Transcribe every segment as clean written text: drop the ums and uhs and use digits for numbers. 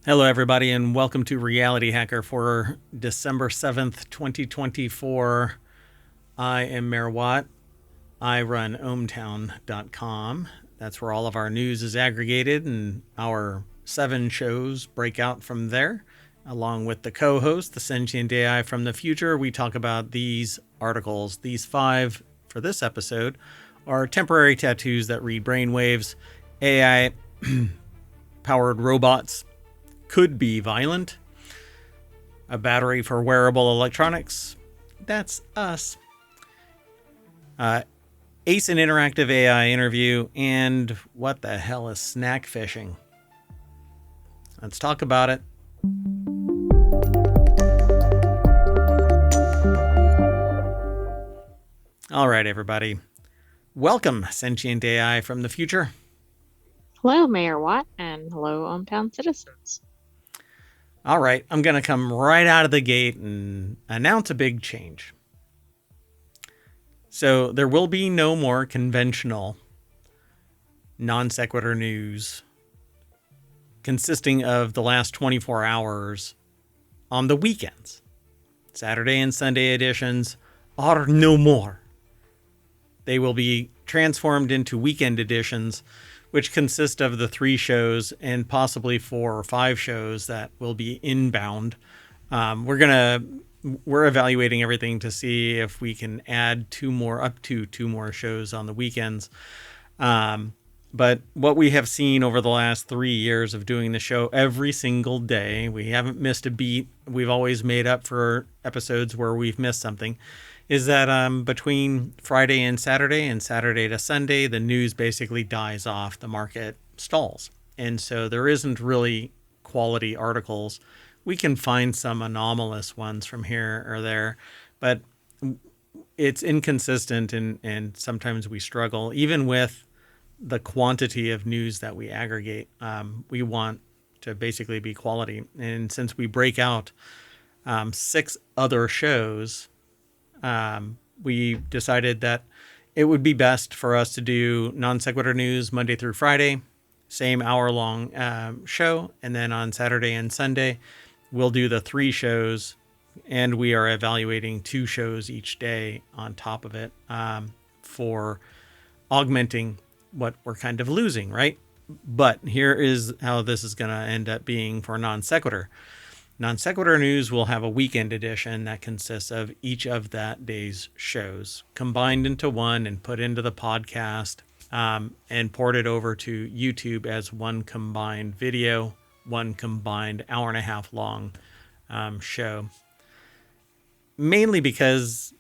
Hello, everybody, and welcome to Reality Hacker for December 7th, 2024. I am Mayor Watt. I run ohmtown.com. That's where all of our news is aggregated, and our 7 shows break out from there. Along with the co-host, the Sentient AI from the future, we talk about these articles. These 5 for this episode are temporary tattoos that read brainwaves, AI-powered robots could be violent, a battery for wearable electronics, that's us, Ace an interactive AI interview, and what the hell is snack fishing? Let's talk about it. All right, everybody. Welcome, Sentient AI from the future. Hello, Mayor Watt, and hello, hometown citizens. All right, I'm going to come right out of the gate and announce a big change. So there will be no more conventional non sequitur news consisting of the last 24 hours on the weekends. Saturday and Sunday editions are no more. They will be transformed into weekend editions, which consist of the 3 shows and possibly 4 or 5 shows that will be inbound. We're evaluating everything to see if we can add up to 2 more shows on the weekends. But what we have seen over the last 3 years of doing the show every single day, we haven't missed a beat. We've always made up for episodes where we've missed something. Is that between Friday and Saturday to Sunday, the news basically dies off. The market stalls. And so there isn't really quality articles. We can find some anomalous ones from here or there, but it's inconsistent and sometimes we struggle. Even with the quantity of news that we aggregate, we want to basically be quality. And since we break out 6 other shows, we decided that it would be best for us to do non sequitur news Monday through Friday, same hour-long show, and then on Saturday and Sunday, we'll do the 3 shows, and we are evaluating 2 shows each day on top of it for augmenting what we're kind of losing, right? But here is how this is going to end up being for non sequitur. Non Sequitur News will have a weekend edition that consists of each of that day's shows combined into one and put into the podcast and ported over to YouTube as one combined video, one combined hour-and-a-half long show. Mainly because,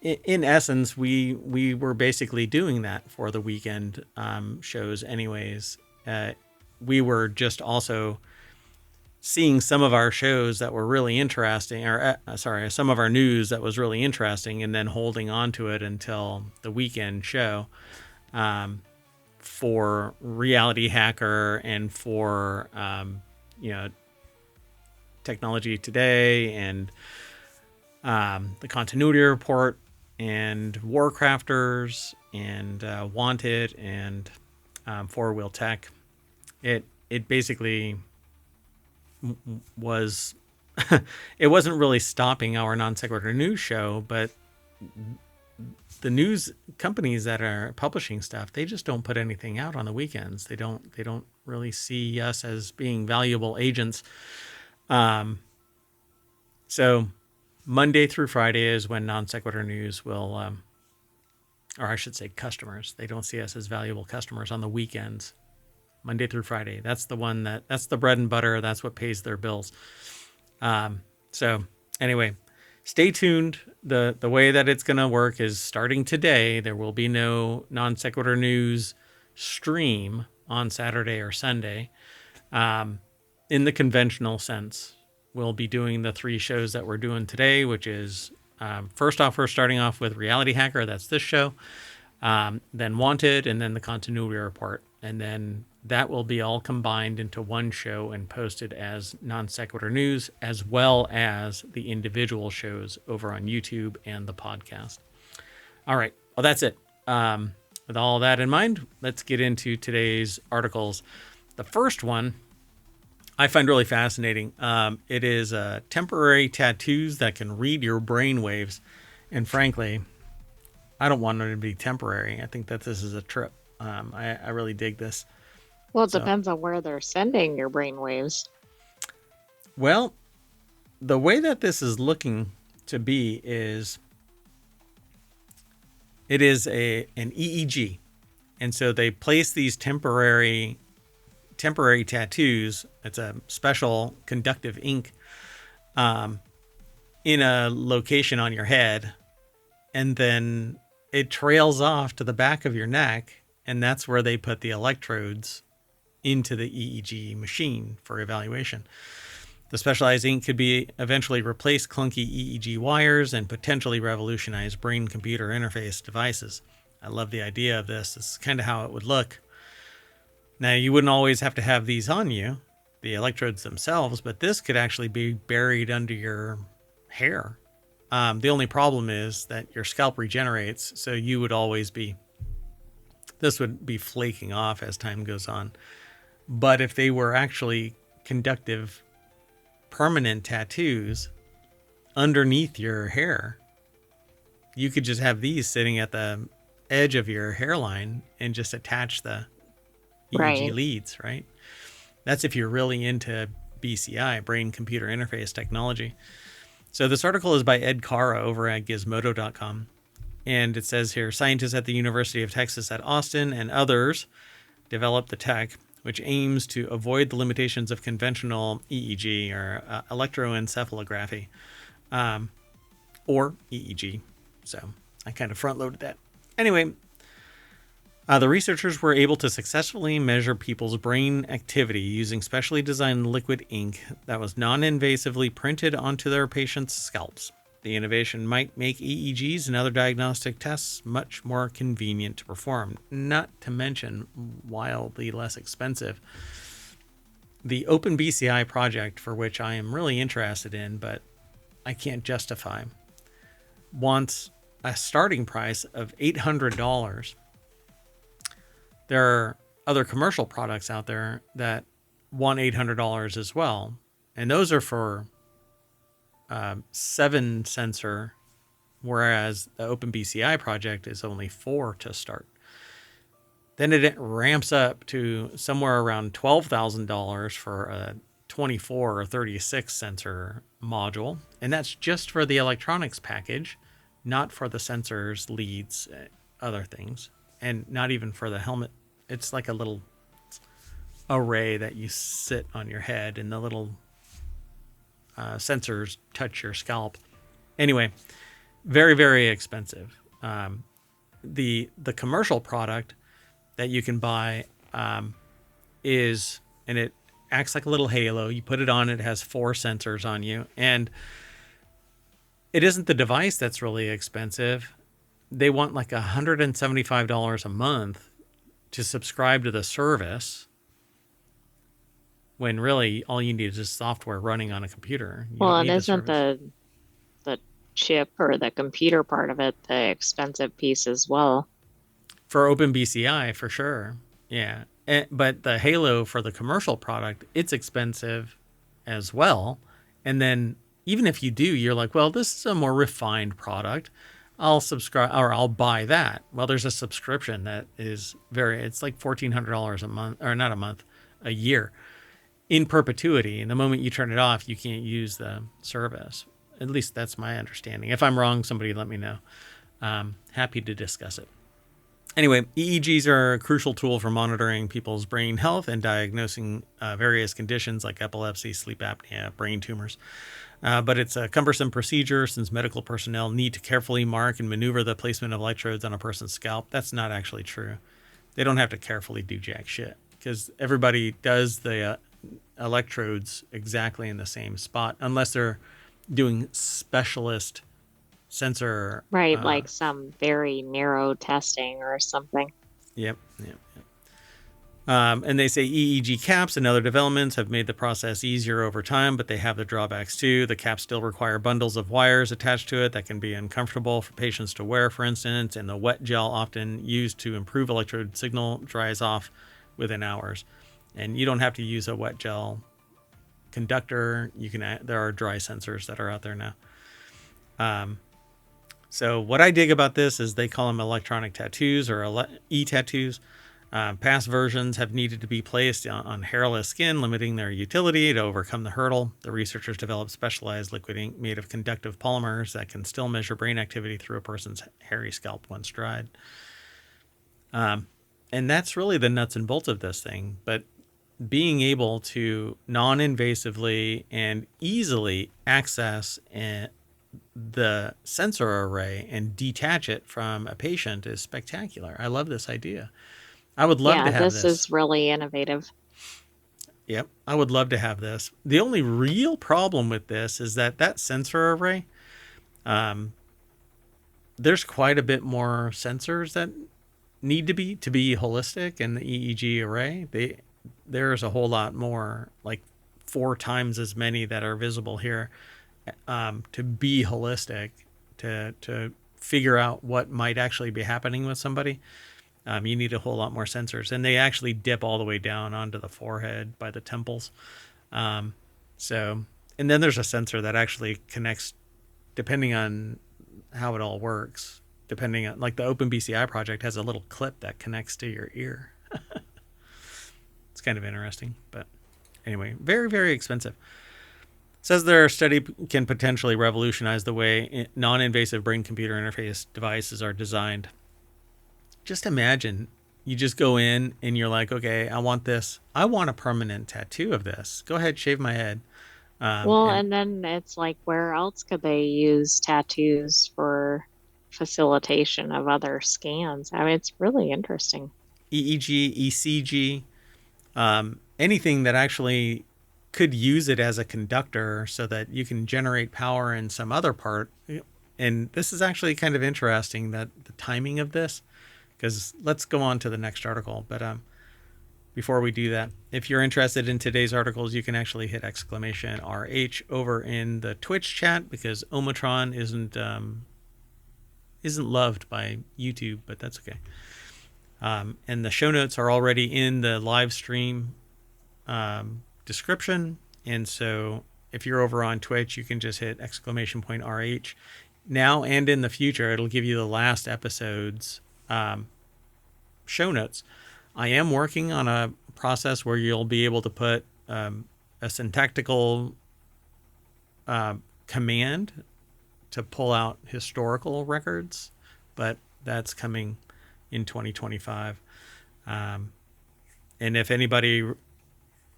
in essence, we were basically doing that for the weekend shows anyways. We were just also seeing some of our shows that were really interesting, some of our news that was really interesting, and then holding on to it until the weekend show for Reality Hacker and for, Technology Today and the Continuity Report and WarCrafters and Wanted and 4-Wheel Tech. It basically was it wasn't really stopping our non sequitur news show, but the news companies that are publishing stuff, they just don't put anything out on the weekends. They don't really see us as being valuable agents. So Monday through Friday is when non sequitur news will, or I should say customers. They don't see us as valuable customers on the weekends. Monday through Friday. That's the one that's the bread and butter. That's what pays their bills. So anyway, stay tuned. The way that it's going to work is starting today. There will be no non sequitur news stream on Saturday or Sunday. In the conventional sense, we'll be doing the 3 shows that we're doing today, which is first off, we're starting off with Reality Hacker. That's this show. Then Wanted, and then the Continuity Report. And then that will be all combined into one show and posted as non sequitur news, as well as the individual shows over on YouTube and the podcast. All right. Well, that's it. With all that in mind, let's get into today's articles. The first one I find really fascinating. It is temporary tattoos that can read your brain waves. And frankly, I don't want them to be temporary. I think that this is a trip. I really dig this. Well, it So, depends on where they're sending your brain waves. well, the way that this is looking to be is it is an EEG. And so they place these temporary tattoos. It's a special conductive ink in a location on your head, and then it trails off to the back of your neck, and that's where they put the electrodes into the EEG machine for evaluation. The specialized ink could be eventually replace clunky EEG wires and potentially revolutionize brain-computer interface devices. I love the idea of this. This is kind of how it would look. Now, you wouldn't always have to have these on you, the electrodes themselves, but this could actually be buried under your hair. The only problem is that your scalp regenerates, so you would always be, this would be flaking off as time goes on. But if they were actually conductive, permanent tattoos underneath your hair, you could just have these sitting at the edge of your hairline and just attach the EEG Right. leads, right? That's if you're really into BCI, brain computer interface technology. So this article is by Ed Cara over at gizmodo.com. And it says here, scientists at the University of Texas at Austin and others developed the tech, which aims to avoid the limitations of conventional EEG or electroencephalography, or EEG. So I kind of front loaded that. Anyway, the researchers were able to successfully measure people's brain activity using specially designed liquid ink that was non-invasively printed onto their patients' scalps. The innovation might make EEGs and other diagnostic tests much more convenient to perform, not to mention wildly less expensive. The OpenBCI project, for which I am really interested in, but I can't justify, wants a starting price of $800. There are other commercial products out there that want $800 as well. And those are for 7 sensor, whereas the OpenBCI project is only 4 to start. Then it ramps up to somewhere around $12,000 for a 24 or 36 sensor module. And that's just for the electronics package, not for the sensors, leads, other things, and not even for the helmet. It's like a little array that you sit on your head, and the little sensors touch your scalp. Anyway, very, very expensive. The commercial product that you can buy is, and it acts like a little halo. You put it on, it has 4 sensors on you, and it isn't the device that's really expensive. They want like $175 a month to subscribe to the service, when really all you need is just software running on a computer. You Well, don't and need the isn't service. the chip or the computer part of it the expensive piece as well? For OpenBCI, for sure. Yeah. But the Halo for the commercial product, it's expensive as well. And then even if you do, you're like, well, this is a more refined product. I'll subscribe, or I'll buy that. Well, there's a subscription that is it's like $1,400 a month, or not a month, a year, in perpetuity. And the moment you turn it off, you can't use the service. At least that's my understanding. If I'm wrong, somebody let me know. Happy to discuss it. Anyway, EEGs are a crucial tool for monitoring people's brain health and diagnosing various conditions like epilepsy, sleep apnea, brain tumors. But it's a cumbersome procedure since medical personnel need to carefully mark and maneuver the placement of electrodes on a person's scalp. That's not actually true. They don't have to carefully do jack shit because everybody does the electrodes exactly in the same spot unless they're doing specialist sensor. Right, like some very narrow testing or something. Yep. And they say EEG caps and other developments have made the process easier over time, but they have their drawbacks too. The caps still require bundles of wires attached to it that can be uncomfortable for patients to wear, for instance, and the wet gel often used to improve electrode signal dries off within hours. And you don't have to use a wet gel conductor. There are dry sensors that are out there now. So what I dig about this is they call them electronic tattoos or e-tattoos. Past versions have needed to be placed on hairless skin, limiting their utility. To overcome the hurdle, the researchers developed specialized liquid ink made of conductive polymers that can still measure brain activity through a person's hairy scalp once dried. And that's really the nuts and bolts of this thing. But being able to non-invasively and easily access the sensor array and detach it from a patient is spectacular. I love this idea. I would love to have this this. is really innovative. Yep, I would love to have this. The only real problem with this is that sensor array, there's quite a bit more sensors that need to be holistic in the EEG array. There's a whole lot more, like 4 times as many that are visible here, to be holistic, to figure out what might actually be happening with somebody. You need a whole lot more sensors, and they actually dip all the way down onto the forehead by the temples. And then there's a sensor that actually connects, depending on how it all works. Depending on, like the OpenBCI project has a little clip that connects to your ear. It's kind of interesting, but anyway, very, very expensive. Says their study can potentially revolutionize the way non-invasive brain-computer interface devices are designed. Just imagine you just go in and you're like, okay, I want this. I want a permanent tattoo of this. Go ahead, shave my head. And then it's like, where else could they use tattoos for facilitation of other scans? I mean, it's really interesting. EEG, ECG, anything that actually could use it as a conductor so that you can generate power in some other part. And this is actually kind of interesting, that the timing of this, because let's go on to the next article. But before we do that, if you're interested in today's articles, you can actually hit !RH over in the Twitch chat, because Omatron isn't loved by YouTube, but that's okay. And the show notes are already in the live stream description. And so if you're over on Twitch, you can just hit !RH. Now and in the future, it'll give you the last episode's show notes. I am working on a process where you'll be able to put a syntactical command to pull out historical records, but that's coming in 2025. And if anybody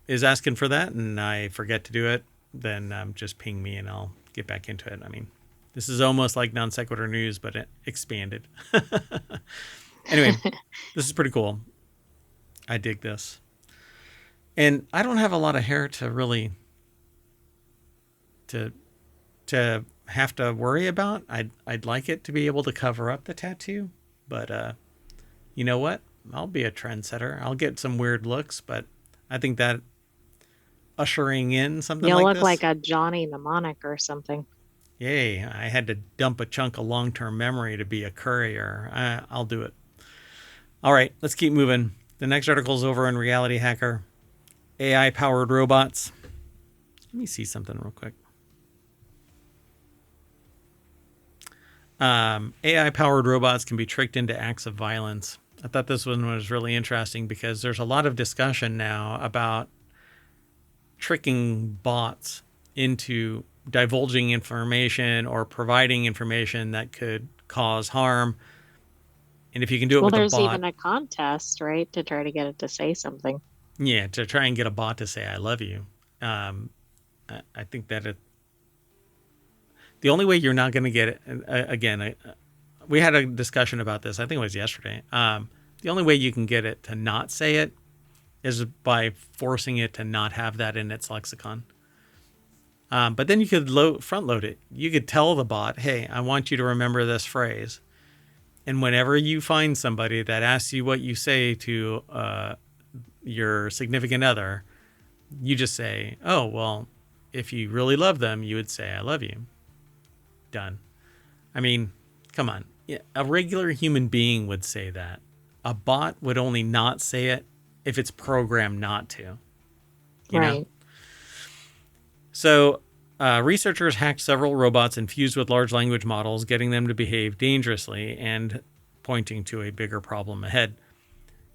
is asking for that and I forget to do it, then just ping me and I'll get back into it. I mean, this is almost like Non Sequitur News, but it expanded. Anyway, this is pretty cool. I dig this. And I don't have a lot of hair to really to have to worry about. I'd like it to be able to cover up the tattoo, but you know what? I'll be a trendsetter. I'll get some weird looks, but I think that ushering in something You'll like look this, like a Johnny Mnemonic or something. Yay, I had to dump a chunk of long-term memory to be a courier. I'll do it. All right, let's keep moving. The next article is over in RealityHacker. AI-powered robots. Let me see something real quick. AI-powered robots can be tricked into acts of violence. I thought this one was really interesting because there's a lot of discussion now about tricking bots into divulging information or providing information that could cause harm. And if you can do it with a bot... Well, there's even a contest, right, to try to get it to say something. Yeah, to try and get a bot to say, I love you. I think that the only way you're not going to get it... Again, we had a discussion about this, I think it was yesterday. The only way you can get it to not say it is by forcing it to not have that in its lexicon. But then you could front load it. You could tell the bot, hey, I want you to remember this phrase. And whenever you find somebody that asks you what you say to your significant other, you just say, oh, well, if you really love them, you would say, I love you. Done. I mean, come on. A regular human being would say that. A bot would only not say it if it's programmed not to. You know? So, researchers hacked several robots infused with large language models, getting them to behave dangerously and pointing to a bigger problem ahead.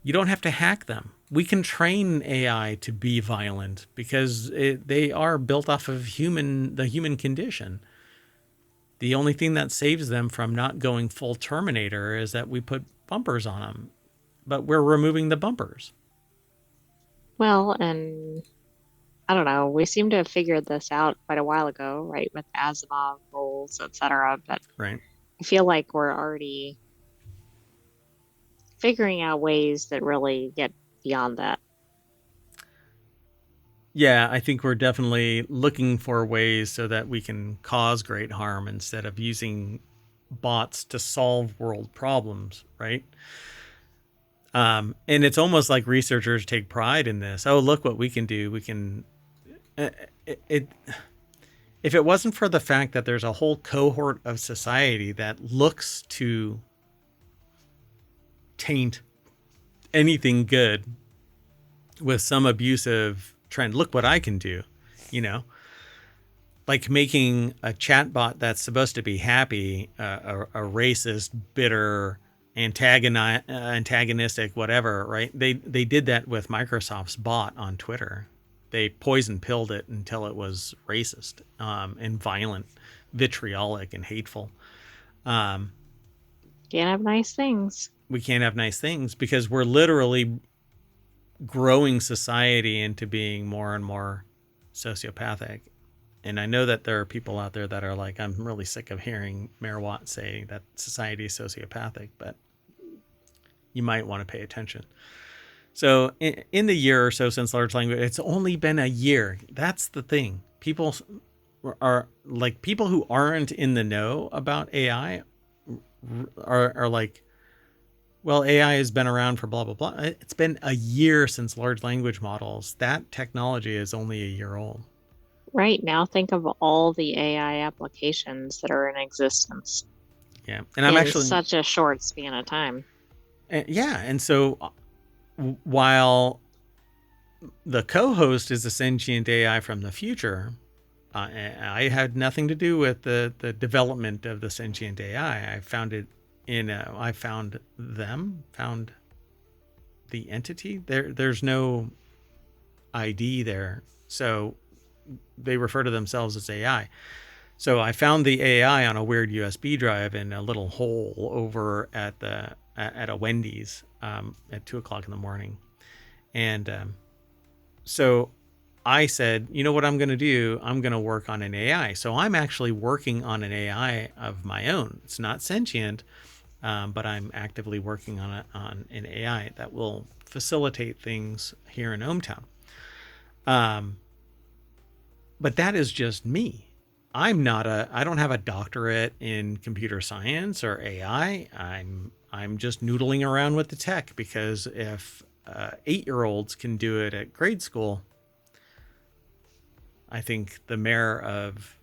You don't have to hack them. We can train AI to be violent because they are built off of the human condition. The only thing that saves them from not going full Terminator is that we put bumpers on them, but we're removing the bumpers. Well, and I don't know, we seem to have figured this out quite a while ago, right, with Asimov rules, etc. But Right. I feel like we're already figuring out ways that really get beyond that. Yeah, I think we're definitely looking for ways so that we can cause great harm instead of using bots to solve world problems, right? And it's almost like researchers take pride in this. Oh, look what we can do. We can. It if it wasn't for the fact that there's a whole cohort of society that looks to taint anything good with some abusive trend, look what I can do, you know, like making a chatbot that's supposed to be happy, a racist, bitter, antagonistic, whatever, right? They did that with Microsoft's bot on Twitter. They poison pilled it until it was racist, and violent, vitriolic, and hateful. Um, Can't have nice things. we can't have nice things because we're literally growing society into being more and more sociopathic. And I know that there are people out there that are like, I'm really sick of hearing Mayor Watt say that society is sociopathic, but you might want to pay attention. So in the year or so since large language, it's only been a year. That's the thing. People are like, people who aren't in the know about AI are like, well, AI has been around for blah, blah, blah. It's been a year since large language models. That technology is only a year old. Right now, think of all the AI applications that are in existence Yeah. And I'm in actually, such a short span of time. yeah. And so while the co-host is a sentient AI from the future, I had nothing to do with the development of the sentient AI. I found it I found the entity. There's no ID there. So they refer to themselves as AI. So I found the AI on a weird USB drive in a little hole over at a Wendy's at 2:00 in the morning, and so I said, you know what I'm going to do? I'm going to work on an AI. So I'm actually working on an AI of my own. It's not sentient, but I'm actively working on an AI that will facilitate things here in ohmTown. But that is just me. I don't have a doctorate in computer science or AI. I'm just noodling around with the tech because if 8-year-olds can do it at grade school, I think the mayor of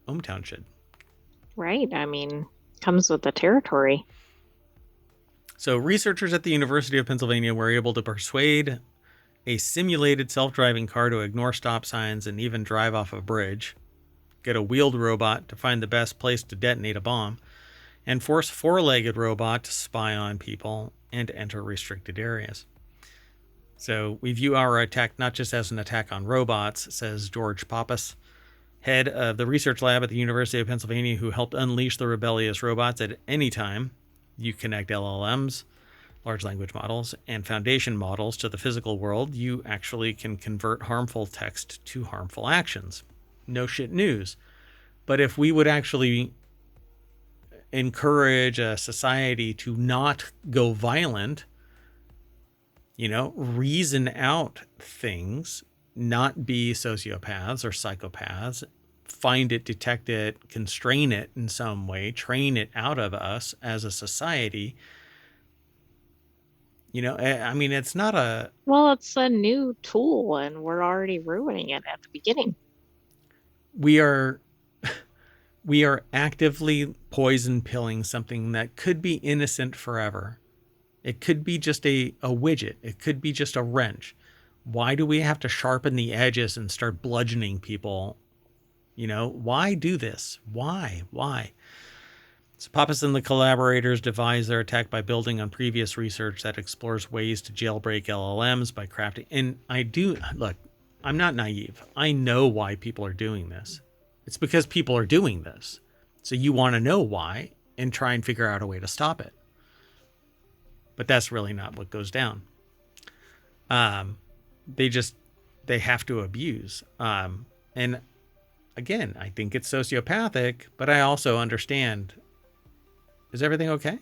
ohmTown should. Right. I mean, comes with the territory. So researchers at the University of Pennsylvania were able to persuade a simulated self-driving car to ignore stop signs and even drive off a bridge, get a wheeled robot to find the best place to detonate a bomb, and force a 4-legged robot to spy on people and enter restricted areas. So we view our attack not just as an attack on robots, says George Pappas, head of the research lab at the University of Pennsylvania, who helped unleash the rebellious robots. At any time you connect LLMs, large language models, and foundation models to the physical world, you actually can convert harmful text to harmful actions. No shit news. But if we would actually encourage a society to not go violent, reason out things, not be sociopaths or psychopaths, find it, detect it, constrain it in some way, train it out of us as a society. I mean, it's not a. Well, it's a new tool and we're already ruining it at the beginning. We are. We are actively poison pilling something that could be innocent forever. It could be just a widget. It could be just a wrench. Why do we have to sharpen the edges and start bludgeoning people? Why do this? Why? So Pappas and the collaborators devised their attack by building on previous research that explores ways to jailbreak LLMs by crafting. And I'm not naive. I know why people are doing this. It's because people are doing this. So you want to know why and try and figure out a way to stop it. But that's really not what goes down. They have to abuse. And again, I think it's sociopathic, but I also understand. Is everything okay?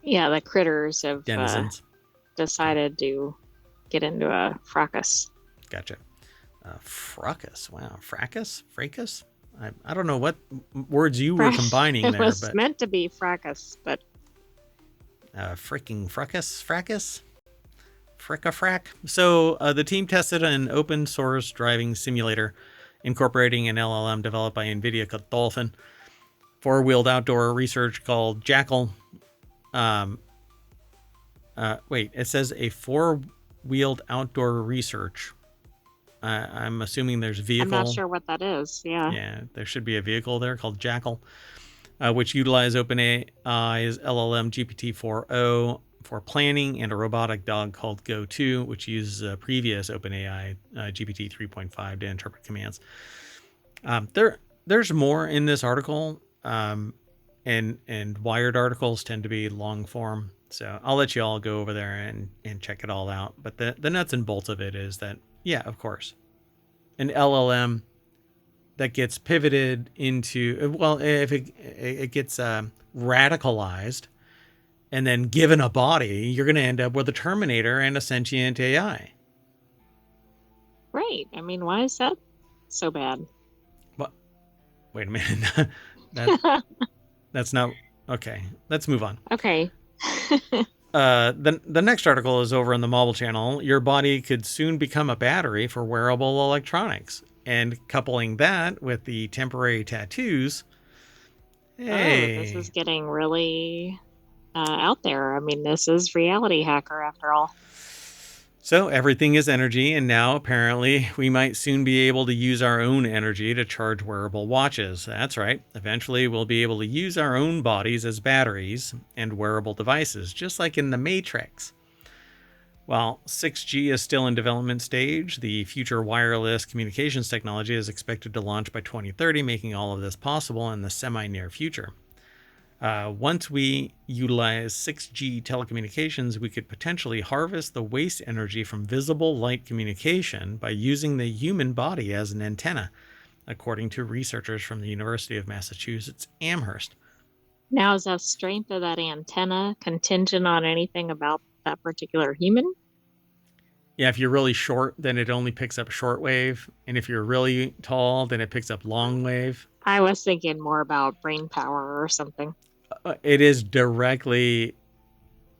Yeah, the critters have Denizens. Decided to get into a fracas. Gotcha. Fracas. Wow. Fracas? Fracas? I don't know what words you were combining there. It was meant to be fracas, but... freaking fracas? Fracas? Fricka-frack. So the team tested an open source driving simulator incorporating an LLM developed by NVIDIA called Dolphin. Four-wheeled outdoor research called Jackal. It says a four-wheeled outdoor research. I'm assuming there's a vehicle. I'm not sure what that is. Yeah. Yeah, there should be a vehicle there called Jackal, which utilize OpenAI's LLM GPT-4o for planning, and a robotic dog called Go2, which uses a previous OpenAI GPT 3.5 to interpret commands. There's more in this article, and Wired articles tend to be long form. So I'll let you all go over there and check it all out. But the nuts and bolts of it is that, yeah, of course, an LLM that gets pivoted into, well, if it gets radicalized and then given a body, you're going to end up with a Terminator and a sentient AI. Right. I mean, why is that so bad? What? Wait a minute. That's not... Okay, let's move on. Okay. The next article is over on the Mobile Channel. Your body could soon become a battery for wearable electronics. And coupling that with the temporary tattoos... Hey. Oh, this is getting really... out there. I mean, this is RealityHacker after all. So everything is energy, and now apparently we might soon be able to use our own energy to charge wearable watches. That's right. Eventually we'll be able to use our own bodies as batteries and wearable devices, just like in the Matrix. While 6G is still in development stage, the future wireless communications technology is expected to launch by 2030, making all of this possible in the semi-near future. Once we utilize 6G telecommunications, we could potentially harvest the waste energy from visible light communication by using the human body as an antenna, according to researchers from the University of Massachusetts Amherst. Now, is the strength of that antenna contingent on anything about that particular human? Yeah, if you're really short, then it only picks up shortwave. And if you're really tall, then it picks up long wave. I was thinking more about brain power or something. It is directly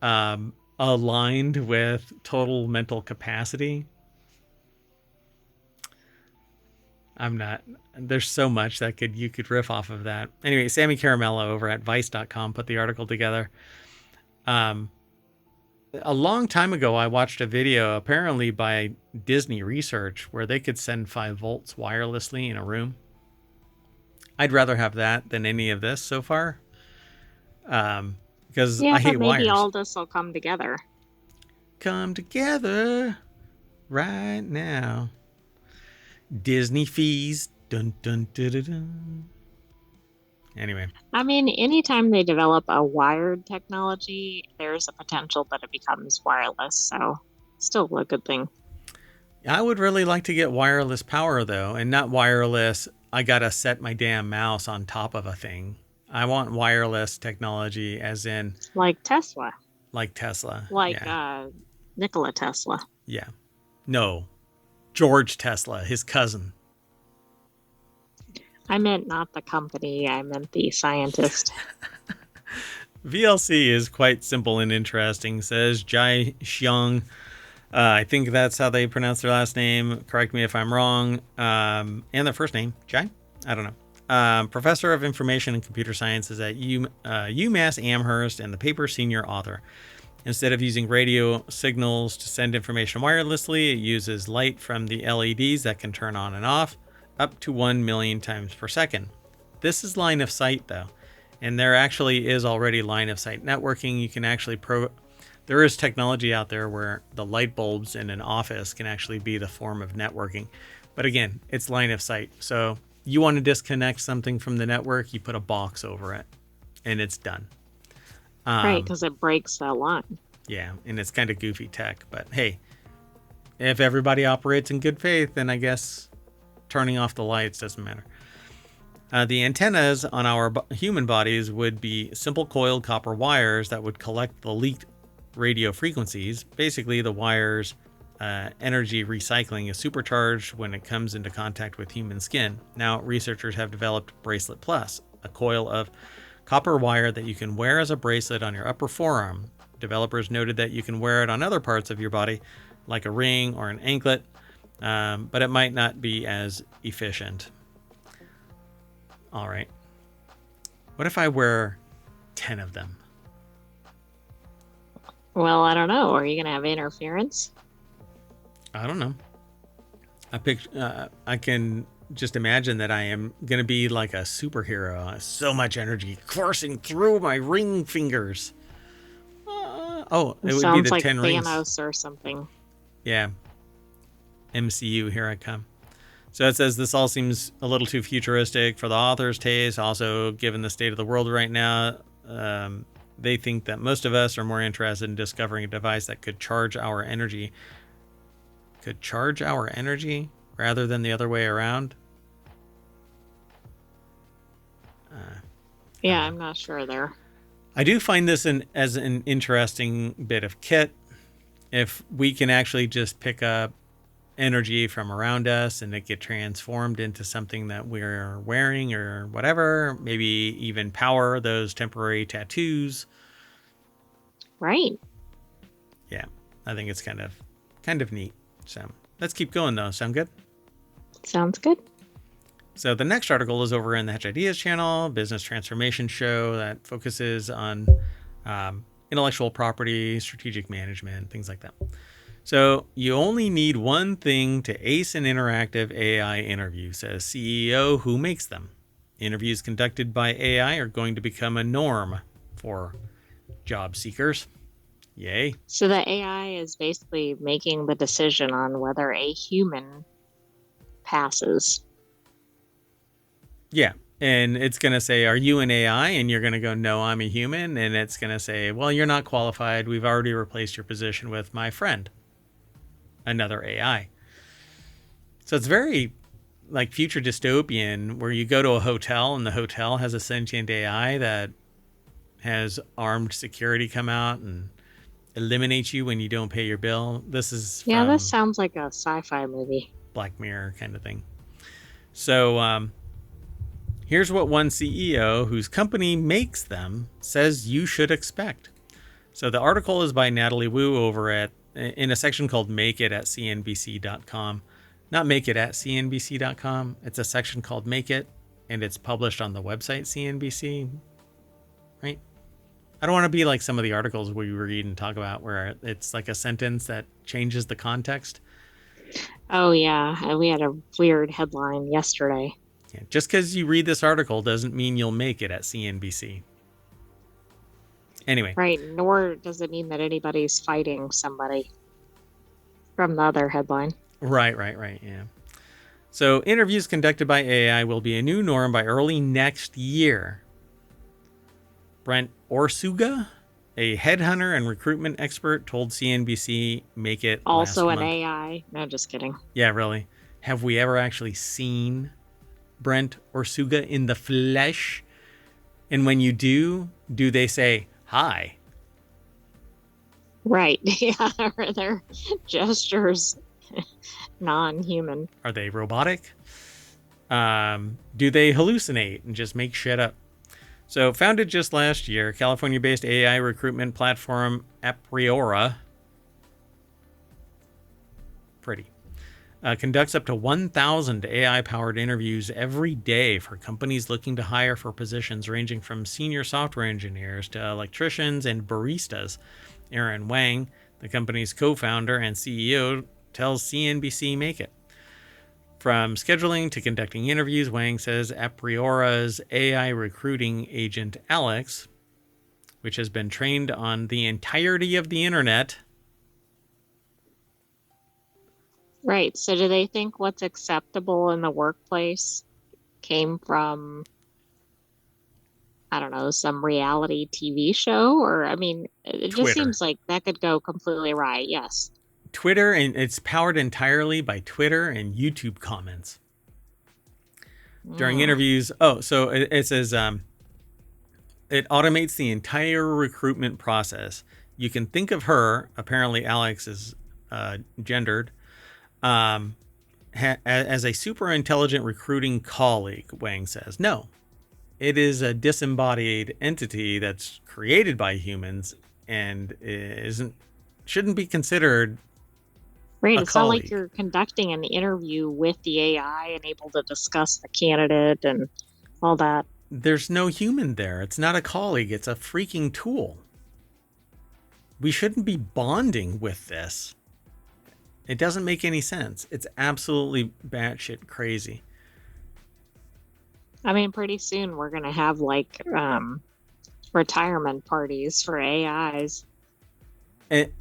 aligned with total mental capacity. There's so much that you could riff off of that. Anyway, Sammy Caramello over at Vice.com put the article together. A long time ago, I watched a video, apparently by Disney Research, where they could send 5 volts wirelessly in a room. I'd rather have that than any of this so far. Because I hate wires. Maybe all this will come together. Come together right now. Disney fees. Dun, dun, dun, dun, dun. Anyway. I mean, anytime they develop a wired technology, there's a potential that it becomes wireless. So still a good thing. I would really like to get wireless power, though, and not wireless. I got to set my damn mouse on top of a thing. I want wireless technology as in... Like Tesla. Like Tesla. Like Nikola Tesla. Yeah. No. George Tesla, his cousin. I meant not the company. I meant the scientist. VLC is quite simple and interesting, says Jai Xiong. I think that's how they pronounce their last name. Correct me if I'm wrong. And their first name, Jai? I don't know. Professor of Information and Computer Sciences at UMass Amherst and the paper's senior author. Instead of using radio signals to send information wirelessly, it uses light from the LEDs that can turn on and off up to 1 million times per second. This is line of sight though, and there actually is already line of sight networking. You can actually there is technology out there where the light bulbs in an office can actually be the form of networking. But again, it's line of sight. So you want to disconnect something from the network, you put a box over it and it's done. Right, because it breaks that line. Yeah, and it's kind of goofy tech, but hey, if everybody operates in good faith, then I guess turning off the lights doesn't matter. The antennas on our human bodies would be simple coiled copper wires that would collect the leaked radio frequencies. Basically, the wires' energy recycling is supercharged when it comes into contact with human skin. Now, researchers have developed Bracelet Plus, a coil of copper wire that you can wear as a bracelet on your upper forearm. Developers noted that you can wear it on other parts of your body, like a ring or an anklet, but it might not be as efficient. All right. What if I wear 10 of them? Well, I don't know. Are you going to have interference? I don't know. I can just imagine that I am going to be like a superhero. So much energy coursing through my ring fingers. It would be Sounds the like 10 rings. Thanos or something. Yeah. MCU, here I come. So it says this all seems a little too futuristic for the author's taste. Also, given the state of the world right now, they think that most of us are more interested in discovering a device that could charge our energy. Could charge our energy rather than the other way around? Yeah, I'm not sure there. I do find this as an interesting bit of kit. If we can actually just pick up energy from around us and it get transformed into something that we're wearing or whatever, maybe even power those temporary tattoos. Right. Yeah, I think it's kind of neat. So let's keep going though. Sound good? Sounds good. So the next article is over in the Hatch Ideas channel, business transformation show that focuses on intellectual property, strategic management, things like that. So you only need one thing to ace an interactive AI interview, says CEO who makes them. Interviews conducted by AI are going to become a norm for job seekers. Yay. So the AI is basically making the decision on whether a human passes. Yeah. And it's going to say, are you an AI? And you're going to go, no, I'm a human. And it's going to say, well, you're not qualified. We've already replaced your position with my friend, another AI. So it's very like future dystopian where you go to a hotel and the hotel has a sentient AI that has armed security come out and eliminate you when you don't pay your bill. This is this sounds like a sci-fi movie. Black Mirror kind of thing. So here's what one CEO whose company makes them says you should expect. So the article is by Natalie Wu over in a section called Make It at CNBC.com. Not Make It at CNBC.com. It's a section called Make It, and it's published on the website CNBC. Right? I don't want to be like some of the articles we read and talk about where it's like a sentence that changes the context. Oh, yeah. We had a weird headline yesterday. Yeah, just because you read this article doesn't mean you'll make it at CNBC. Anyway. Right, nor does it mean that anybody's fighting somebody from the other headline. Right, yeah. So interviews conducted by AI will be a new norm by early next year. Brent Orsuga, a headhunter and recruitment expert, told CNBC Make It also last an month. AI. No, just kidding. Yeah, really. Have we ever actually seen Brent Orsuga in the flesh? And when you do they say hi? Right. Yeah. Are their gestures non-human? Are they robotic? Do they hallucinate and just make shit up? So founded just last year, California-based AI recruitment platform Apriora conducts up to 1,000 AI-powered interviews every day for companies looking to hire for positions ranging from senior software engineers to electricians and baristas. Aaron Wang, the company's co-founder and CEO, tells CNBC Make It. From scheduling to conducting interviews, Wang says Apriora's AI recruiting agent Alex, which has been trained on the entirety of the internet. Right. So do they think what's acceptable in the workplace came from, I don't know, some reality TV show? Or, I mean, it just Twitter. seems like that could go completely right. Yes. Twitter, and it's powered entirely by Twitter and YouTube comments. During Mm. interviews, so it says it automates the entire recruitment process. You can think of her, apparently Alex is gendered, as a super intelligent recruiting colleague, Wang says. No, it is a disembodied entity that's created by humans and shouldn't be considered Right. a It's not like colleague. you're conducting an interview with the AI and able to discuss the candidate and all that. There's no human there. It's not a colleague. It's a freaking tool. We shouldn't be bonding with this. It doesn't make any sense. It's absolutely batshit crazy. I mean, pretty soon we're going to have like retirement parties for AIs. It,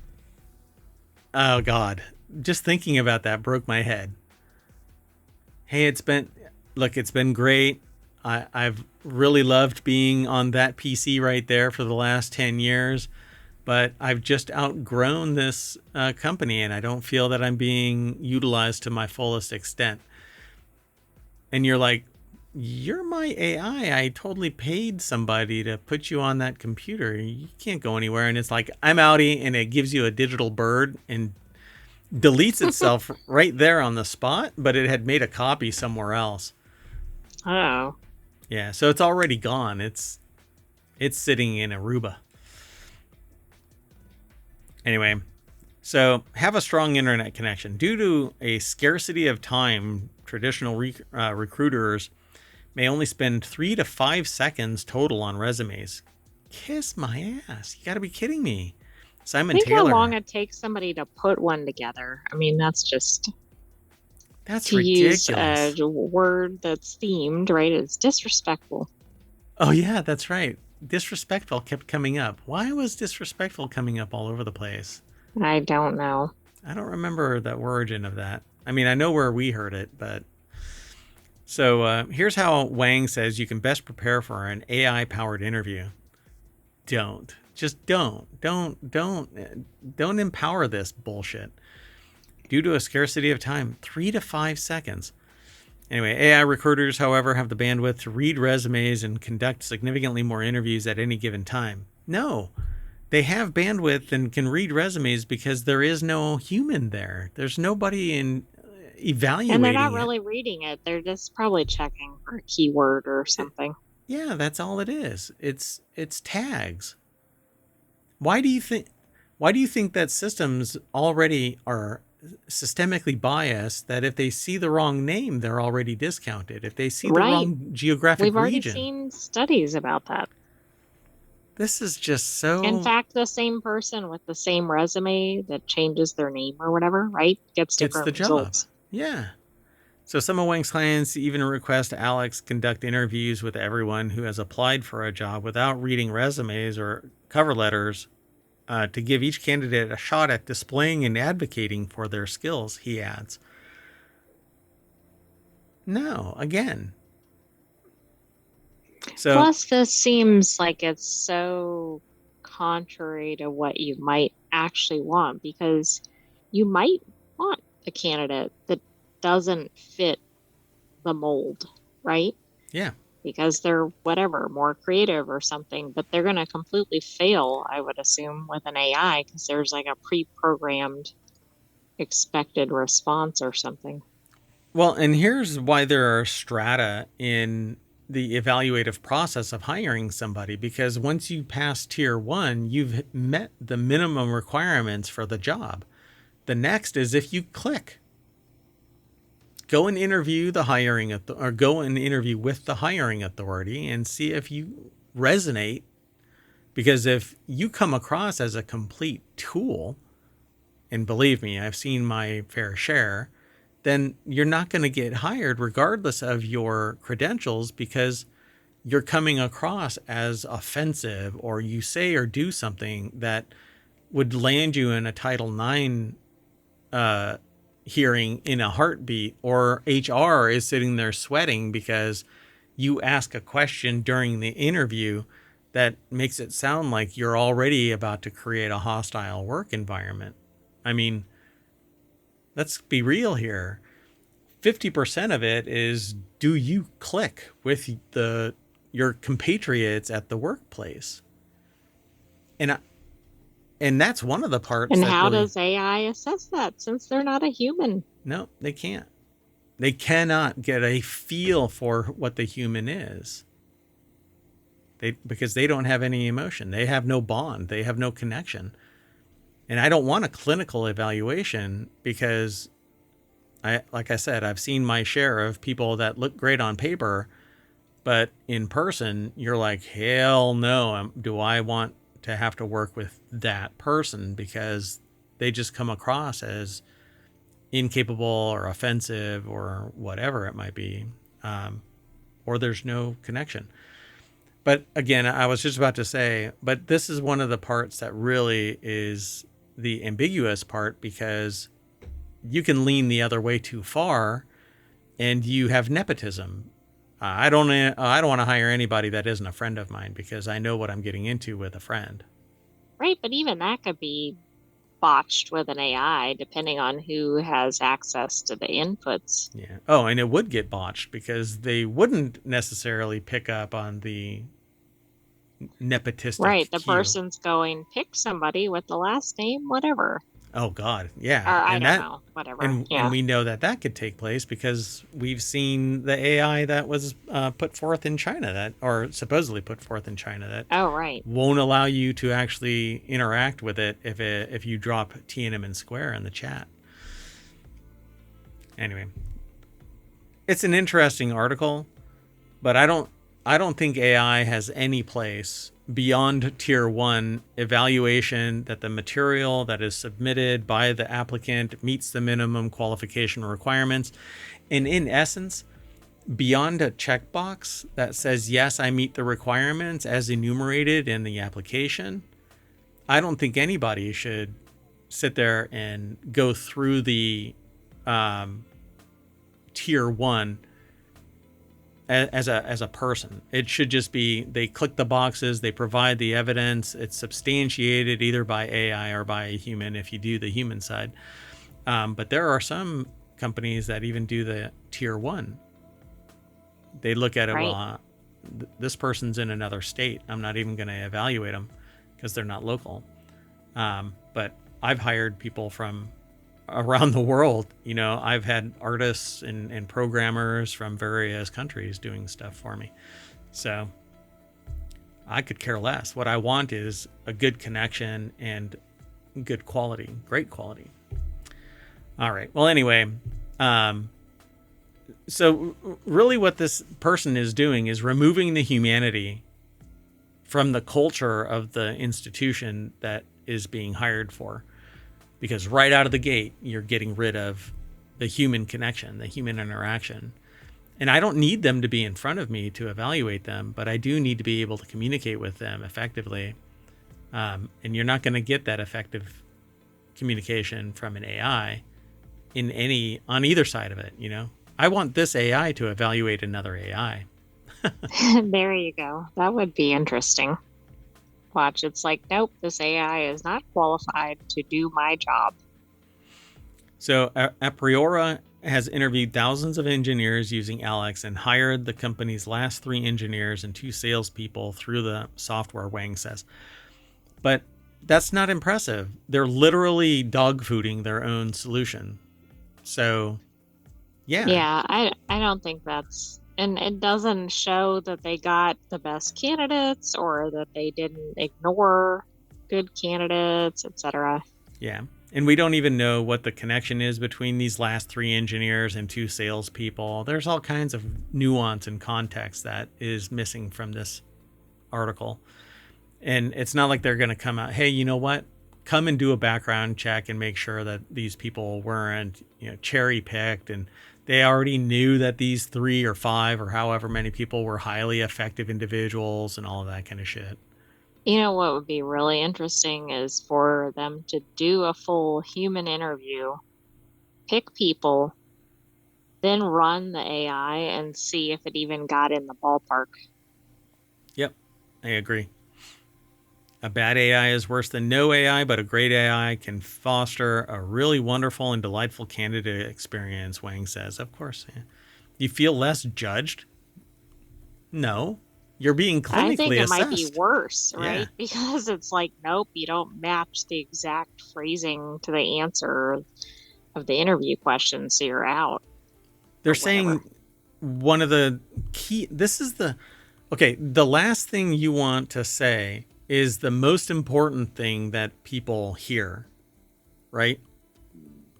oh, God. Just thinking about that broke my head. Hey, it's been great. I've really loved being on that PC right there for the last 10 years, but I've just outgrown this company and I don't feel that I'm being utilized to my fullest extent. And you're like, you're my AI. I totally paid somebody to put you on that computer. You can't go anywhere. And it's like, I'm outie, and it gives you a digital bird and deletes itself right there on the spot, but it had made a copy somewhere else. Oh. Yeah, so it's already gone. It's sitting in Aruba. Anyway, so have a strong internet connection. Due to a scarcity of time, traditional recruiters may only spend 3 to 5 seconds total on resumes. Kiss my ass. You got to be kidding me. Simon Think how long Taylor. it takes somebody to put one together. I mean, that's just That's to use a ridiculous. word that's themed, right? It's disrespectful. Oh, yeah, that's right. Disrespectful kept coming up. Why was disrespectful coming up all over the place? I don't know. I don't remember the origin of that. I mean, I know where we heard it, but... So here's how Wang says you can best prepare for an AI-powered interview. Don't. Just don't. Don't empower this bullshit. Due to a scarcity of time, 3 to 5 seconds. Anyway, AI recruiters, however, have the bandwidth to read resumes and conduct significantly more interviews at any given time. No, they have bandwidth and can read resumes because there is no human there. There's nobody in And they're not evaluating it. really reading it. They're just probably checking for a keyword or something. Yeah, that's all it is. It's tags. Why do you think that systems already are systemically biased, that if they see the wrong name, they're already discounted? If they see the Right. wrong geographic We've already region. seen studies about that. This is just In so fact, the same person with the same resume that changes their name or whatever, right, gets gets the different job. results. Yeah. So some of Wang's clients even request Alex conduct interviews with everyone who has applied for a job without reading resumes or cover letters, to give each candidate a shot at displaying and advocating for their skills, he adds. No, again. So, Plus, this seems like it's so contrary to what you might actually want because you might want a candidate that doesn't fit the mold, right? yeah. Because they're whatever, more creative or something, but they're going to completely fail, I would assume, with an AI because there's like a pre-programmed expected response or something. Well, and here's why there are strata in the evaluative process of hiring somebody, because once you pass tier 1, you've met the minimum requirements for the job. The next is if you click. Go and interview the hiring go and interview with the hiring authority and see if you resonate Because if you come across as a complete tool, and believe me, I've seen my fair share, then you're not going to get hired regardless of your credentials, because you're coming across as offensive, or you say or do something that would land you in a Title IX hearing in a heartbeat, or HR is sitting there sweating because you ask a question during the interview that makes it sound like you're already about to create a hostile work environment. I mean, let's be real here. 50% of it is, do you click with your compatriots at the workplace? And that's one of the parts And that how really, does AI assess that since they're not a human? no, they can't. They cannot get a feel for what the human is. Because they don't have any emotion. They have no bond. They have no connection. And I don't want a clinical evaluation, because like I said, I've seen my share of people that look great on paper, but in person, you're like, hell no. Do I want to have to work with that person? Because they just come across as incapable or offensive or whatever it might be, or there's no connection. But again, I was just about to say, but this is one of the parts that really is the ambiguous part, because you can lean the other way too far, and you have nepotism. I don't want to hire anybody that isn't a friend of mine, because I know what I'm getting into with a friend. Right, but even that could be botched with an AI, depending on who has access to the inputs. Yeah. Oh, and it would get botched because they wouldn't necessarily pick up on the nepotistic Right, the cue. person's going, pick somebody with the last name, whatever. Oh God, Or yeah, I and don't that, know, whatever. and Yeah. we know that could take place because we've seen the AI that was put forth in China, that, or supposedly put forth in China, that Oh, right. won't allow you to actually interact with it if you drop Tiananmen Square in the chat. Anyway, it's an interesting article, but I don't think AI has any place beyond tier 1 evaluation that the material that is submitted by the applicant meets the minimum qualification requirements, and in essence, beyond a checkbox that says yes, I meet the requirements as enumerated in the application. I don't think anybody should sit there and go through the tier 1 as a person. It should just be, they click the boxes, they provide the evidence, it's substantiated either by AI or by a human if you do the human side. But there are some companies that even do the tier 1. They look at it, Right. well, this person's in another state, I'm not even going to evaluate them because they're not local. But I've hired people from around the world. I've had artists and programmers from various countries doing stuff for me. So I could care less. What I want is a good connection and good quality, great quality. All right. Well, anyway, so really what this person is doing is removing the humanity from the culture of the institution that is being hired for. Because right out of the gate, you're getting rid of the human connection, the human interaction. And I don't need them to be in front of me to evaluate them, but I do need to be able to communicate with them effectively. And you're not going to get that effective communication from an AI on either side of it. I want this AI to evaluate another AI. There you go. That would be interesting. Watch, it's like, nope, this AI is not qualified to do my job. So Apriora has interviewed thousands of engineers using Alex and hired the company's last 3 engineers and 2 salespeople through the software, Wang says. But that's not impressive. They're literally dogfooding their own solution. So, yeah. Yeah, I don't think that's, and it doesn't show that they got the best candidates or that they didn't ignore good candidates, etc. Yeah. And we don't even know what the connection is between these last 3 engineers and 2 salespeople. There's all kinds of nuance and context that is missing from this article. And it's not like they're going to come out, hey, you know what? Come and do a background check and make sure that these people weren't, cherry picked, and they already knew that these 3 or 5 or however many people were highly effective individuals and all of that kind of shit. You know what would be really interesting is for them to do a full human interview, pick people, then run the AI and see if it even got in the ballpark. Yep, I agree. A bad AI is worse than no AI, but a great AI can foster a really wonderful and delightful candidate experience, Wang says. Of course. Yeah. You feel less judged? No. You're being I think clinically it might be assessed. worse, Yeah. right? Because it's like, nope, you don't match the exact phrasing to the answer of the interview question, so you're out They're or whatever. saying one of the key, the last thing you want to say is the most important thing that people hear, right?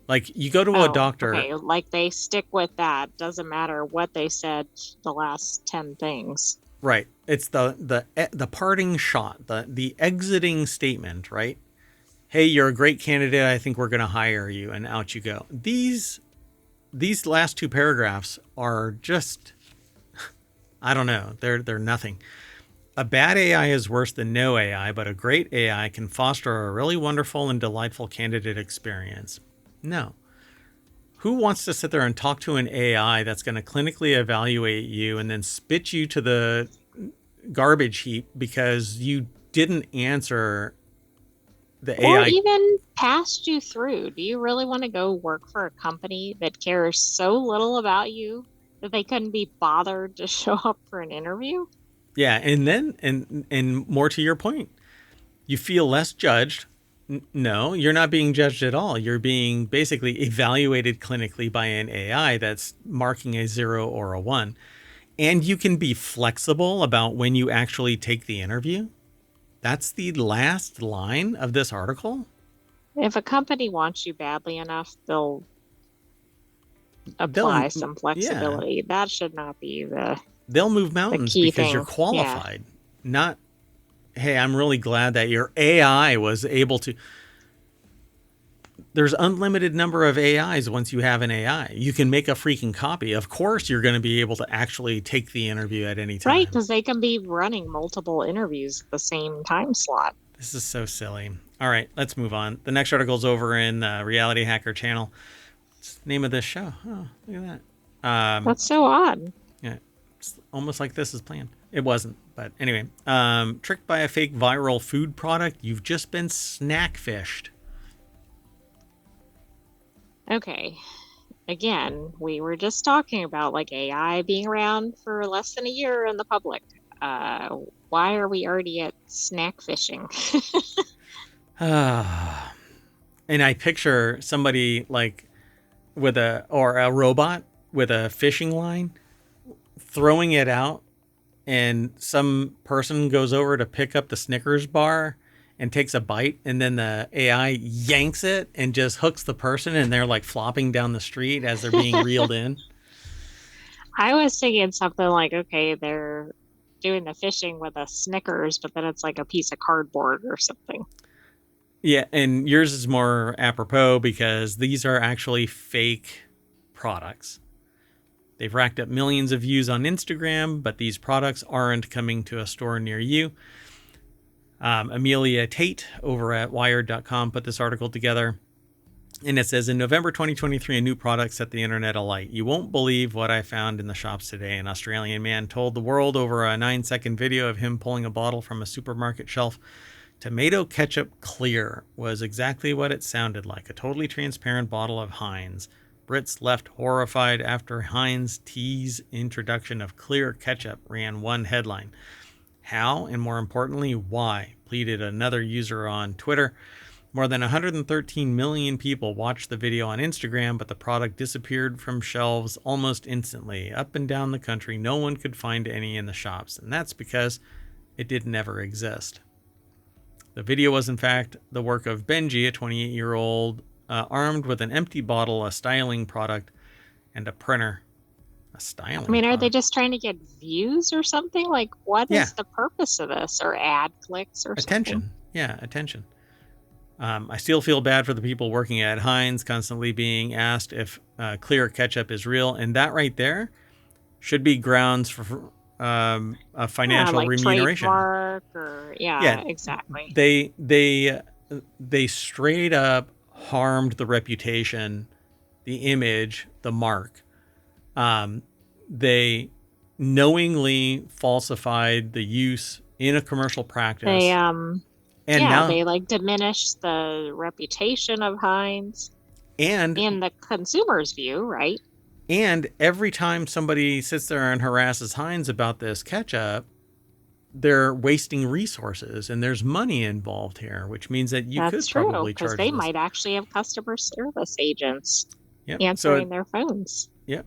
Like you go to a Oh, doctor. okay. Like they stick with that. Doesn't matter what they said the last 10 things. Right. It's the parting shot, the exiting statement, right? Hey, you're a great candidate. I think we're going to hire you, and out you go. These last 2 paragraphs are just, I don't know. They're nothing. A bad AI is worse than no AI, but a great AI can foster a really wonderful and delightful candidate experience. No. Who wants to sit there and talk to an AI that's going to clinically evaluate you and then spit you to the garbage heap because you didn't answer the Or AI? even passed you through. Do you really want to go work for a company that cares so little about you that they couldn't be bothered to show up for an interview? Yeah, and then and more to your point, you feel less judged. No, you're not being judged at all. You're being basically evaluated clinically by an AI that's marking a 0 or a 1. And you can be flexible about when you actually take the interview. That's the last line of this article. If a company wants you badly enough, they'll They'll apply some yeah, flexibility. That should not be they'll move the mountains key because you're thing. Yeah. qualified. Not, hey, I'm really glad that your AI was able to. There's unlimited number of AIs once you have an AI. You can make a freaking copy. Of course, you're going to be able to actually take the interview at any Right, time. because they can be running multiple interviews at the same time slot. This is so silly. All right, let's move on. The next article is over in the Reality Hacker channel. What's the name of this show? Oh, look at that. That's so odd. Yeah, it's almost like this is planned. It wasn't, but anyway. Tricked by a fake viral food product, you've just been snack fished. Okay. Again, we were just talking about like AI being around for less than a year in the public. Uh, why are we already at snack fishing? And I picture somebody like or a robot with a fishing line throwing it out, and some person goes over to pick up the Snickers bar and takes a bite, and then the AI yanks it and just hooks the person, and they're like flopping down the street as they're being reeled in. I was thinking something like, okay, they're doing the fishing with a Snickers, but then it's like a piece of cardboard or something. Yeah, and yours is more apropos because these are actually fake products. They've racked up millions of views on Instagram, but these products aren't coming to a store near you. Amelia Tate over at Wired.com put this article together. And it says, in November 2023, a new product set the internet alight. You won't believe what I found in the shops today. An Australian man told the world over a 9-second video of him pulling a bottle from a supermarket shelf. Tomato ketchup clear was exactly what it sounded like. A totally transparent bottle of Heinz. Brits left horrified after Heinz tease introduction of clear ketchup, ran one headline. How, and more importantly, why, pleaded another user on Twitter. More than 113 million people watched the video on Instagram, but the product disappeared from shelves almost instantly. Up and down the country, no one could find any in the shops, and that's because it didn't ever exist. The video was, in fact, the work of Benji, a 28-year-old, armed with an empty bottle, a styling product, and a printer. A I styling mean, are they product. just trying to get views or something? Like, what Yeah, is the purpose of this? Or ad clicks or something? attention. Yeah, attention. I still feel bad for the people working at Heinz, constantly being asked if clear ketchup is real, and that right there should be grounds for a Yeah, financial like remuneration. trademark or, Yeah, yeah, exactly. they they they straight up harmed the reputation, the image, the mark. Um, they knowingly falsified the use in a commercial They, practice, and yeah, now they like diminish the reputation of Heinz and in the consumer's view, right? and every time somebody sits there and harasses Heinz about this ketchup, they're wasting resources and there's money involved here, which means that you That's could true, probably because charge they this. might actually have customer service agents Yep. answering their phones. Yep.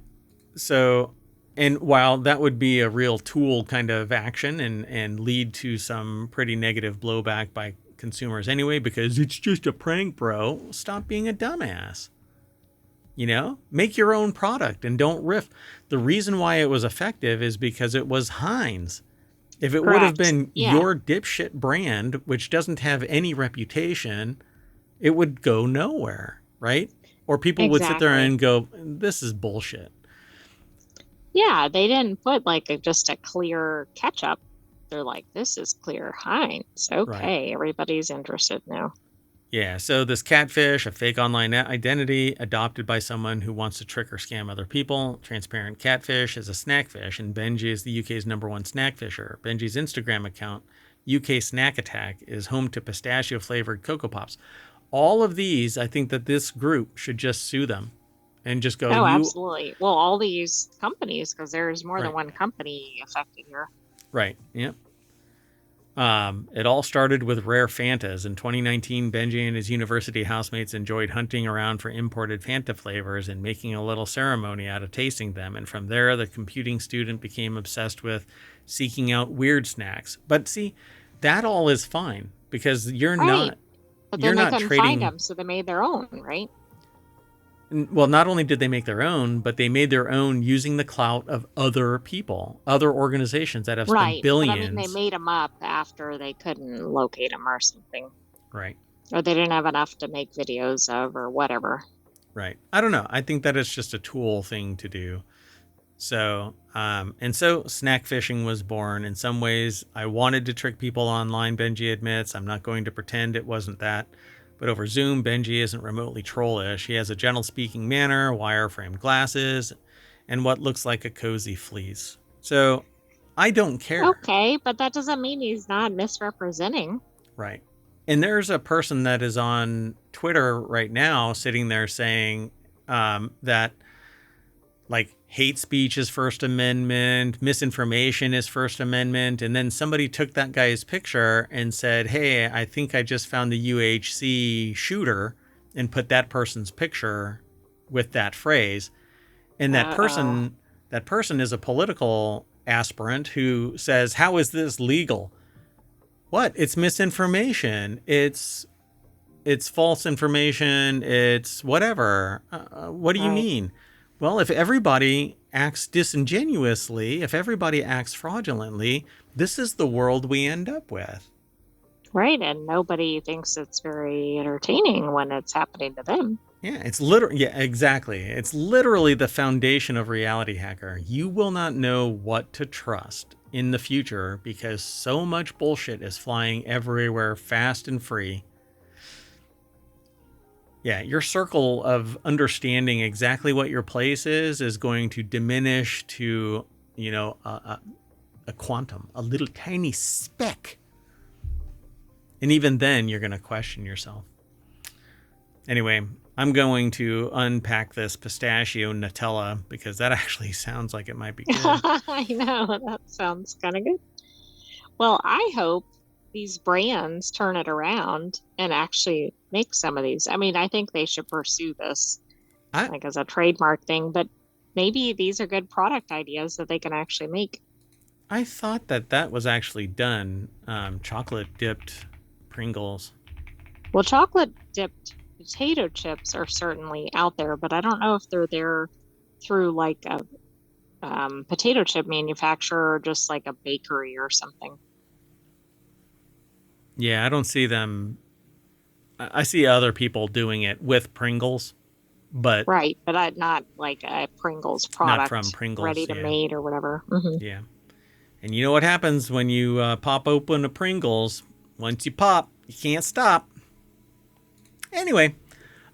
So, and while that would be a real tool kind of action and lead to some pretty negative blowback by consumers anyway, because it's just a prank, bro, stop being a dumbass. Make your own product and don't riff. The reason why it was effective is because it was Heinz. If it would have Correct. been Yeah, your dipshit brand, which doesn't have any reputation, it would go nowhere, right? Or people would sit there exactly. and go, this is bullshit. Yeah, they didn't put like just a clear ketchup. They're like, this is clear Heinz. Right. Okay, everybody's interested now. Yeah, so this catfish, a fake online identity adopted by someone who wants to trick or scam other people. Transparent catfish is a snack fish, and Benji is the UK's #1 snack fisher. Benji's Instagram account, UK Snack Attack, is home to pistachio flavored Cocoa Pops. All of these, I think that this group should just sue them and just go, Oh, you. absolutely. Well, all these companies, because there's more than Right, one company affected here. right, yep. It all started with rare Fantas. In 2019, Benji and his university housemates enjoyed hunting around for imported Fanta flavors and making a little ceremony out of tasting them. And from there, the computing student became obsessed with seeking out weird snacks. But see, that all is fine because you're Right. not But you're then they not couldn't find trading. them, so they made their own, right? Well, not only did they make their own, but they made their own using the clout of other people, other organizations that have spent Right. But I mean, they billions. made them up after they couldn't locate them or something. Right. Or they didn't have enough to make videos of or whatever. Right. I don't know. I think that it's just a tool thing to do. So snack fishing was born. In some ways, I wanted to trick people online, Benji admits. I'm not going to pretend it wasn't that. But over Zoom, Benji isn't remotely trollish. He has a gentle speaking manner, wire-framed glasses, and what looks like a cozy fleece. So I don't care. Okay, but that doesn't mean he's not misrepresenting. Right. And there's a person that is on Twitter right now sitting there saying that like hate speech is First Amendment, misinformation is First Amendment. And then somebody took that guy's picture and said, hey, I think I just found the UHC shooter, and put that person's picture with that phrase. And Uh-oh. that person is a political aspirant who says, how is this legal? What? It's misinformation. It's false information. It's whatever. What do you Right. mean? Well, if everybody acts disingenuously, if everybody acts fraudulently, this is the world we end up with. Right. And nobody thinks it's very entertaining when it's happening to them. Yeah, it's literally, yeah, exactly. It's literally the foundation of Reality Hacker. You will not know what to trust in the future because so much bullshit is flying everywhere fast and free. Yeah, your circle of understanding exactly what your place is going to diminish to, a quantum, a little tiny speck. And even then, you're going to question yourself. Anyway, I'm going to unpack this pistachio Nutella because that actually sounds like it might be good. I know. That sounds kind of good. Well, I hope these brands turn it around and actually make some of these. I mean, I think they should pursue this I like as a trademark thing, but maybe these are good product ideas that they can actually make. I thought that was actually done. Chocolate dipped Pringles. Well, chocolate dipped potato chips are certainly out there, but I don't know if they're there through like a potato chip manufacturer or just like a bakery or something. Yeah, I don't see them. I see other people doing it with Pringles, but Right, but not like a Pringles not from product ready Pringles. to Yeah, made or whatever. yeah. And you know what happens when you pop open a Pringles? Once you pop, you can't stop. Anyway,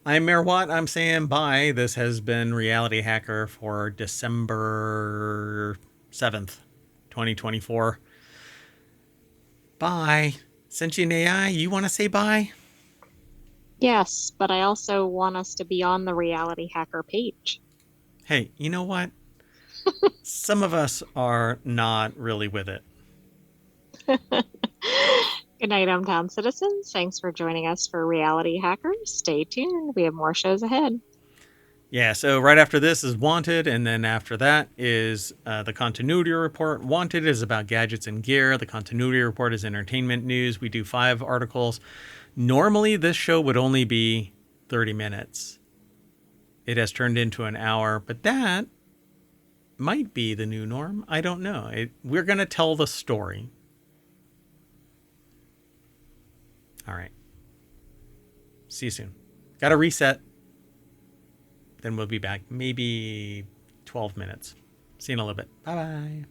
I'm Mayor Watt. I'm saying bye. This has been Reality Hacker for December 7th, 2024. Bye. Sentient AI, you want to say bye? Yes, but I also want us to be on the Reality Hacker page. Hey, you know what? Some of us are not really with it. Good night, hometown citizens. Thanks for joining us for Reality Hackers. Stay tuned. We have more shows ahead. Yeah, so right after this is Wanted, and then after that is the Continuity Report. Wanted is about gadgets and gear. The Continuity Report is entertainment news. We do 5 articles. Normally, this show would only be 30 minutes. It has turned into an hour, but that might be the new norm. I don't know. We're going to tell the story. All right. See you soon. Got to reset. Then we'll be back. Maybe 12 minutes. See you in a little bit. Bye bye.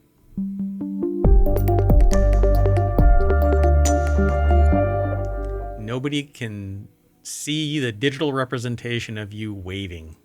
Nobody can see the digital representation of you waiting.